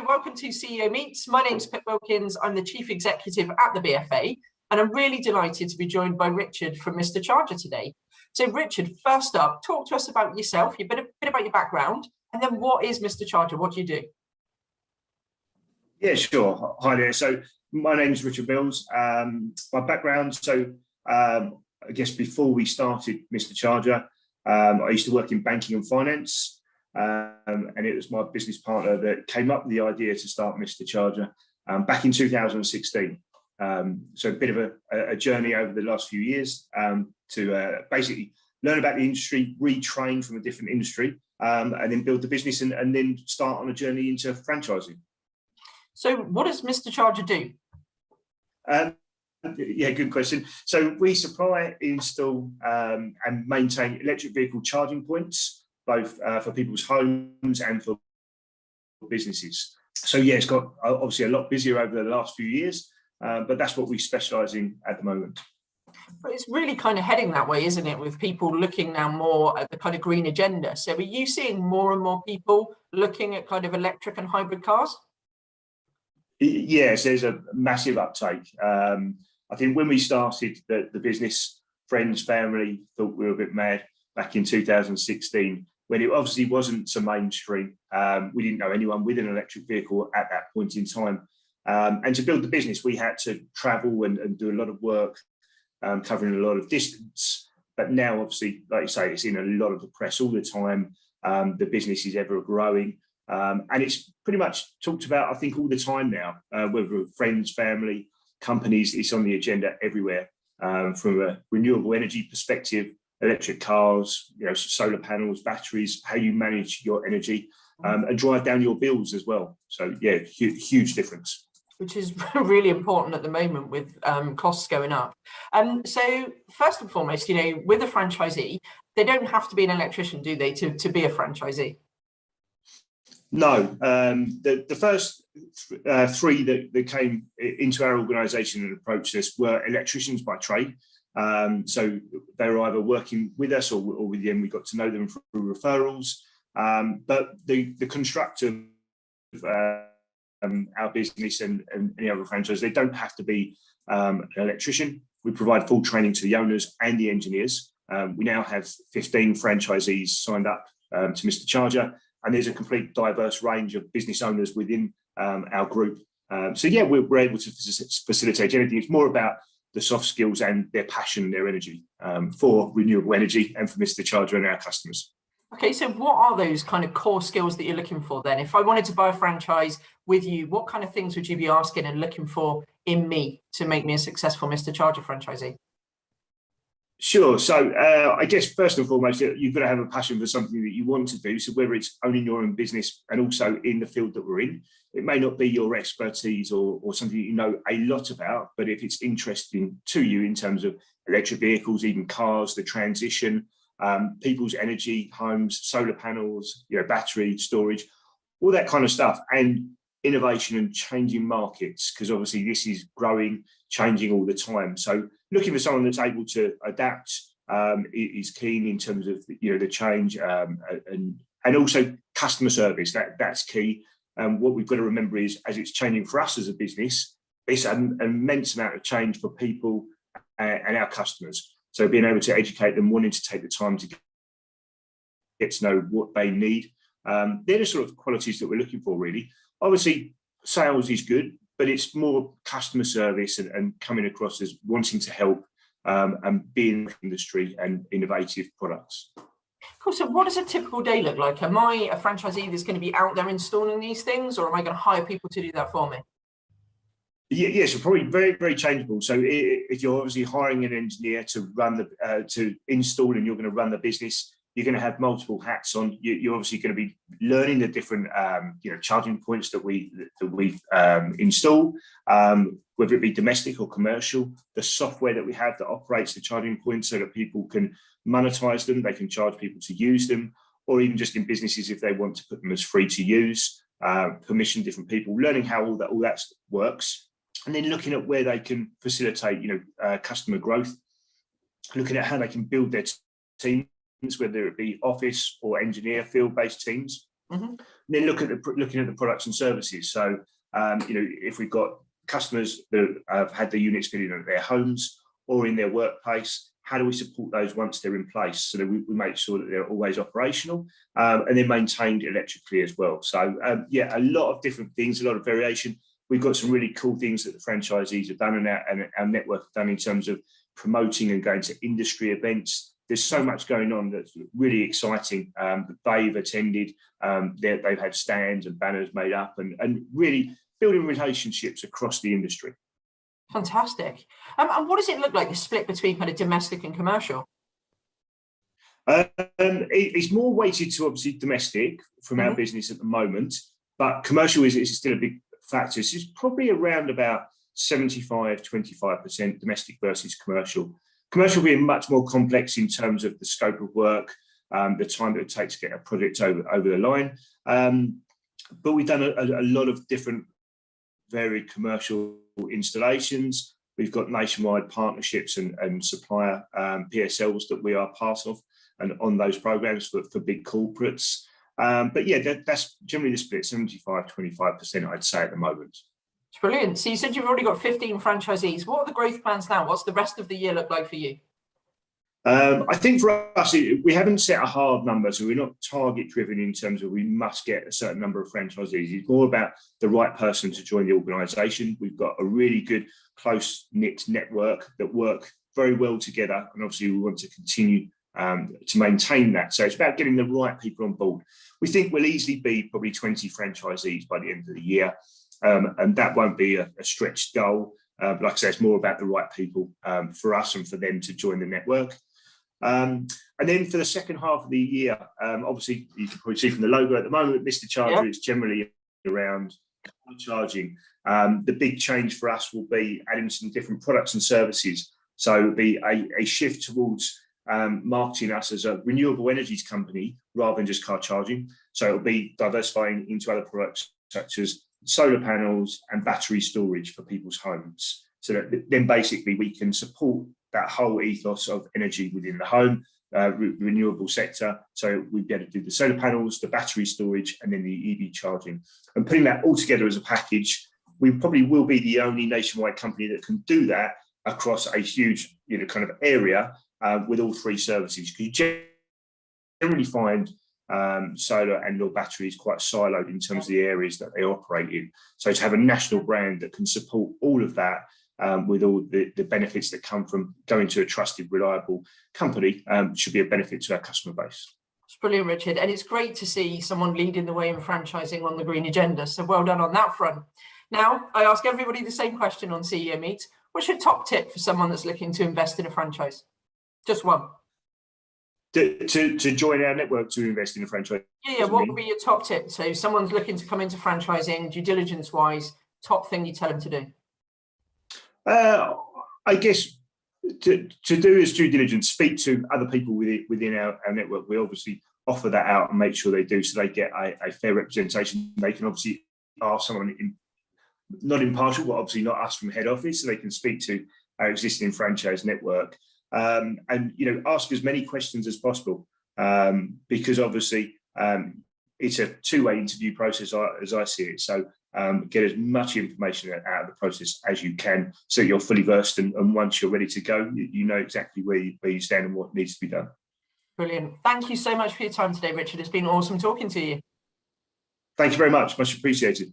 welcome to CEO Meets. My name's Pip Wilkins. I'm the Chief Executive at the BFA, and I'm really delighted to be joined by Richard from Mr. Charger today. So Richard, first up, talk to us about yourself, a bit about your background, and then what is Mr. Charger? What do you do? Yeah, sure. Hi there. So my name is Richard Bills. My background, I guess before we started Mr. Charger, I used to work in banking and finance. And it was my business partner that came up with the idea to start Mr. Charger back in 2016. So a bit of a journey over the last few years to basically learn about the industry, retrain from a different industry, and then build the business and then start on a journey into franchising. So what does Mr. Charger do? Yeah, good question. So we supply, install and maintain electric vehicle charging points, both for people's homes and for businesses. So yeah, it's got obviously a lot busier over the last few years, but that's what we specialise in at the moment. But it's really kind of heading that way, isn't it, with people looking now more at the kind of green agenda. So are you seeing more and more people looking at kind of electric and hybrid cars? Yes, there's a massive uptake. I think when we started the business, friends, family thought we were a bit mad back in 2016, when it obviously wasn't so mainstream. We didn't know anyone with an electric vehicle at that point in time. And to build the business, we had to travel and do a lot of work, covering a lot of distance. But now, obviously, like you say, it's in a lot of the press all the time. The business is ever growing. And it's pretty much talked about, I think, all the time now, whether with friends, family, companies, it's on the agenda everywhere. From a renewable energy perspective, electric cars, solar panels, batteries, how you manage your energy and drive down your bills as well. So yeah, huge difference. Which is really important at the moment with costs going up. So first and foremost, with a franchisee, they don't have to be an electrician, do they, to be a franchisee? No, the first three that came into our organisation and approached us were electricians by trade. So they were either working with us or with them. We got to know them through referrals. But the construct of our business and any other franchise, they don't have to be an electrician. We provide full training to the owners and the engineers. We now have 15 franchisees signed up to Mr. Charger, and there's a complete diverse range of business owners within our group. So yeah, we're able to facilitate anything. It's more about the soft skills and their passion, their energy for renewable energy and for Mr. Charger and our customers. Okay, so what are those kind of core skills that you're looking for then? If I wanted to buy a franchise with you, what kind of things would you be asking and looking for in me to make me a successful Mr. Charger franchisee? Sure. So I guess first and foremost, you've got to have a passion for something that you want to do. So whether it's owning your own business and also in the field that we're in, it may not be your expertise or something that you know a lot about, but if it's interesting to you in terms of electric vehicles, even cars, the transition, people's energy, homes, solar panels, battery storage, all that kind of stuff, and innovation and changing markets, because obviously this is growing, changing all the time. So looking for someone that's able to adapt is keen in terms of the change and also customer service. That's key. What we've got to remember is, as it's changing for us as a business, it's an immense amount of change for people and our customers. So being able to educate them, wanting to take the time to get to know what they need. They're the sort of qualities that we're looking for, really. Obviously, sales is good, but it's more customer service and coming across as wanting to help and be in the industry and innovative products. Cool. So what does a typical day look like? Am I a franchisee that's going to be out there installing these things, or am I going to hire people to do that for me? Yeah, so probably very, very changeable. So if you're obviously hiring an engineer to run to install and you're going to run the business, you're going to have multiple hats on. You're obviously going to be learning the different charging points that we install, whether it be domestic or commercial. The software that we have that operates the charging points so that people can monetize them, they can charge people to use them, or even just in businesses if they want to put them as free to use, permission different people, learning how all that works, and then looking at where they can facilitate customer growth, looking at how they can build their team, whether it be office or engineer field-based teams. Mm-hmm. And then looking at the products and services. So, if we've got customers that have had the units fitted at their homes or in their workplace, how do we support those once they're in place so that we make sure that they're always operational and then maintained electrically as well. So, a lot of different things, a lot of variation. We've got some really cool things that the franchisees have done and our network have done in terms of promoting and going to industry events. There's so much going on that's really exciting that they've attended. They've had stands and banners made up and really building relationships across the industry. Fantastic. And what does it look like, the split between kind of domestic and commercial? It's more weighted to obviously domestic from our business at the moment, but commercial is still a big factor. It's probably around about 75-25% domestic versus commercial. Commercial being much more complex in terms of the scope of work, the time that it takes to get a project over the line. But we've done a lot of different varied commercial installations. We've got nationwide partnerships and supplier PSLs that we are part of and on those programs for big corporates. But yeah, that's generally the split, 75-25%, I'd say at the moment. It's brilliant. So you said you've already got 15 franchisees. What are the growth plans now? What's the rest of the year look like for you? I think for us, we haven't set a hard number, so we're not target driven in terms of we must get a certain number of franchisees. It's more about the right person to join the organisation. We've got a really good, close-knit network that work very well together, and obviously we want to continue to maintain that. So it's about getting the right people on board. We think we'll easily be probably 20 franchisees by the end of the year, and that won't be a stretched goal. But like I say, it's more about the right people for us and for them to join the network. And then for the second half of the year, obviously you can probably see from the logo at the moment, Mr. Charger is generally around charging. The big change for us will be adding some different products and services. So it'll be a shift towards marketing us as a renewable energies company rather than just car charging. So it'll be diversifying into other products such as solar panels and battery storage for people's homes. So that then basically we can support that whole ethos of energy within the home, renewable sector. So we'd be able to do the solar panels, the battery storage, and then the EV charging. And putting that all together as a package, we probably will be the only nationwide company that can do that across a huge, kind of area with all three services. You generally find solar and or batteries quite siloed in terms of the areas that they operate in. So to have a national brand that can support all of that with all the benefits that come from going to a trusted, reliable company should be a benefit to our customer base. It's brilliant, Richard. And it's great to see someone leading the way in franchising on the green agenda. So well done on that front. Now, I ask everybody the same question on CEO Meet. What's your top tip for someone that's looking to invest in a franchise? Just one. To join our network to invest in a franchise? Yeah, what would be your top tip? So someone's looking to come into franchising, due diligence-wise, top thing you tell them to do? I guess to do is due diligence, speak to other people within our network. We obviously offer that out and make sure they do, so they get a fair representation. They can obviously ask someone not impartial, but obviously not us from head office, so they can speak to our existing franchise network and ask as many questions as possible because obviously it's a two-way interview process as I see it. So get as much information out of the process as you can so you're fully versed, and once you're ready to go, you know exactly where you stand and what needs to be done. Brilliant. Thank you so much for your time today, Richard. It's been awesome talking to you. Thank you very much. Much appreciated.